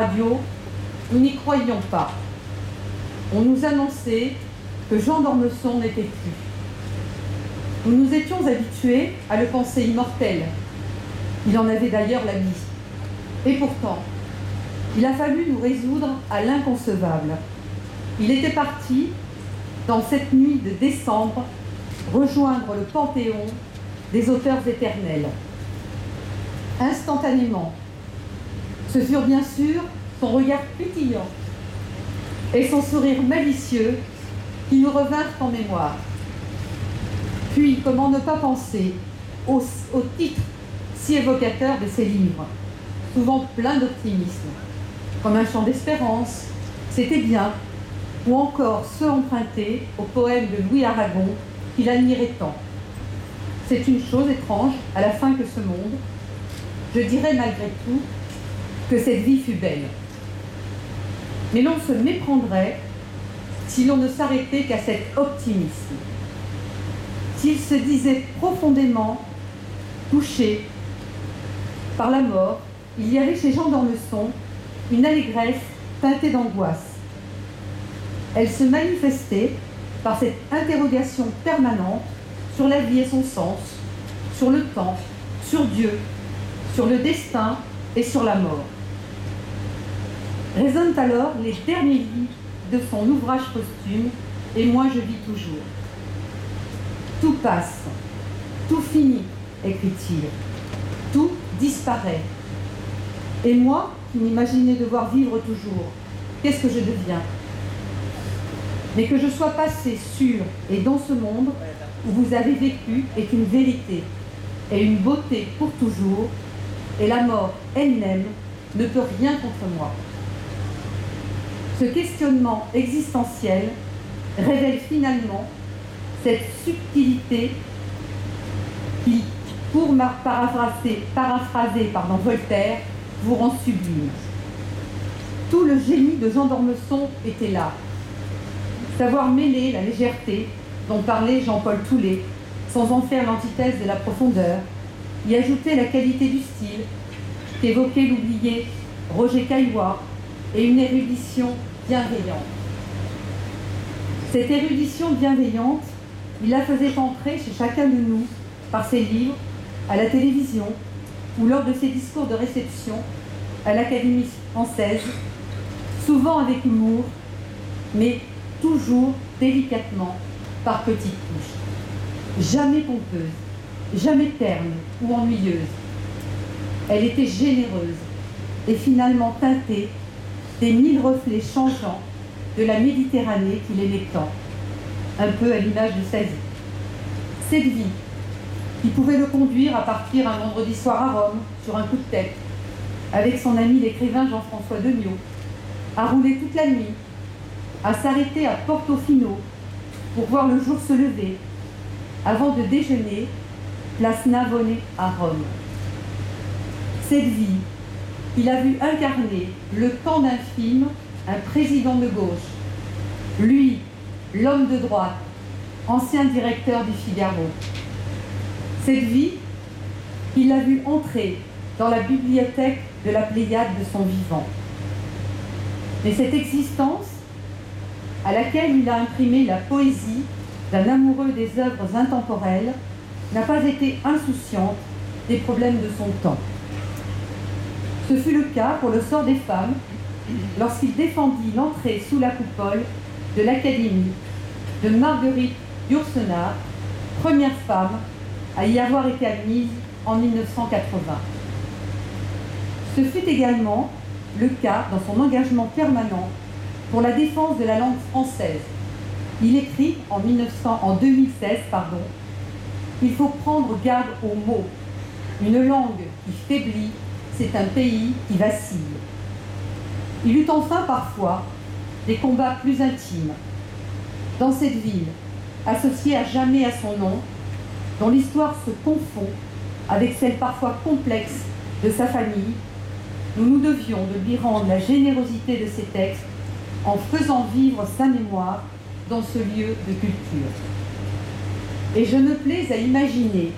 radio, nous n'y croyions pas. On nous annonçait que Jean d'Ormesson n'était plus. Nous nous étions habitués à le penser immortel. Il en avait d'ailleurs la vie. Et pourtant, il a fallu nous résoudre à l'inconcevable. Il était parti, dans cette nuit de décembre, rejoindre le panthéon des auteurs éternels. Instantanément, ce furent bien sûr son regard pétillant et son sourire malicieux qui nous revinrent en mémoire. Puis, comment ne pas penser au titre si évocateur de ses livres, souvent plein d'optimisme, comme Un chant d'espérance, C'était bien, ou encore ceux empruntés au poème de Louis Aragon qu'il admirait tant. C'est une chose étrange, à la fin que ce monde, je dirais malgré tout que cette vie fut belle. Mais l'on se méprendrait si l'on ne s'arrêtait qu'à cet optimisme. S'il se disait profondément touché par la mort, il y avait chez Jean d'Ormesson une allégresse teintée d'angoisse. Elle se manifestait par cette interrogation permanente sur la vie et son sens, sur le temps, sur Dieu, sur le destin et sur la mort. Résonnent alors les derniers lignes de son ouvrage posthume « Et moi je vis toujours ». Tout passe, tout finit, écrit-il, tout disparaît. Et moi, qui m'imaginais devoir vivre toujours, qu'est-ce que je deviens? Mais que je sois passé sur et dans ce monde où vous avez vécu est une vérité et une beauté pour toujours, et la mort elle-même ne peut rien contre moi. Ce questionnement existentiel révèle finalement cette subtilité qui, pour paraphraser Voltaire, vous rend sublime. Tout le génie de Jean d'Ormesson était là. Savoir mêler la légèreté dont parlait Jean-Paul Toulet, sans en faire l'antithèse de la profondeur, y ajouter la qualité du style qu'évoquait l'oublié Roger Caillois et une érudition bienveillante. Cette érudition bienveillante, il la faisait entrer chez chacun de nous par ses livres, à la télévision ou lors de ses discours de réception à l'Académie française, souvent avec humour, mais toujours délicatement, par petites touches. Jamais pompeuse, jamais terne ou ennuyeuse. Elle était généreuse et finalement teintée des 1000 reflets changeants de la Méditerranée qu'il aimait tant, un peu à l'image de sa vie. Cette vie qui pouvait le conduire à partir un vendredi soir à Rome sur un coup de tête, avec son ami l'écrivain Jean-François Demiot, à rouler toute la nuit, à s'arrêter à Portofino pour voir le jour se lever, avant de déjeuner, place Navone à Rome. Cette vie, il a vu incarner le temps d'un film, un président de gauche, lui, l'homme de droite, ancien directeur du Figaro. Cette vie, il l'a vu entrer dans la bibliothèque de la Pléiade de son vivant. Mais cette existence, à laquelle il a imprimé la poésie d'un amoureux des œuvres intemporelles, n'a pas été insouciante des problèmes de son temps. Ce fut le cas pour le sort des femmes lorsqu'il défendit l'entrée sous la coupole de l'Académie de Marguerite Yourcenar, première femme à y avoir été admise en 1980. Ce fut également le cas dans son engagement permanent pour la défense de la langue française. Il écrit en 2016, il faut prendre garde aux mots. Une langue qui faiblit, c'est un pays qui vacille. Il eut enfin parfois des combats plus intimes. Dans cette ville, associée à jamais à son nom, dont l'histoire se confond avec celle parfois complexe de sa famille, nous nous devions de lui rendre la générosité de ses textes en faisant vivre sa mémoire dans ce lieu de culture. Et je me plais à imaginer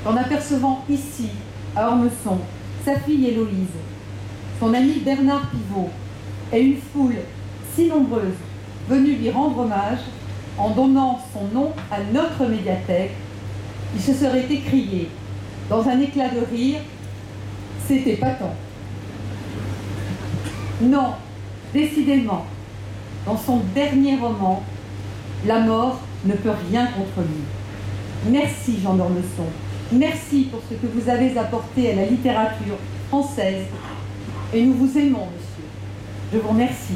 qu'en apercevant ici, à Ormesson, sa fille Héloïse, son ami Bernard Pivot et une foule si nombreuse venue lui rendre hommage en donnant son nom à notre médiathèque, il se serait écrié dans un éclat de rire, c'est épatant. Non, décidément, dans son dernier roman, la mort ne peut rien contre lui. Merci Jean d'Ormesson, merci pour ce que vous avez apporté à la littérature française et nous vous aimons, monsieur. Je vous remercie.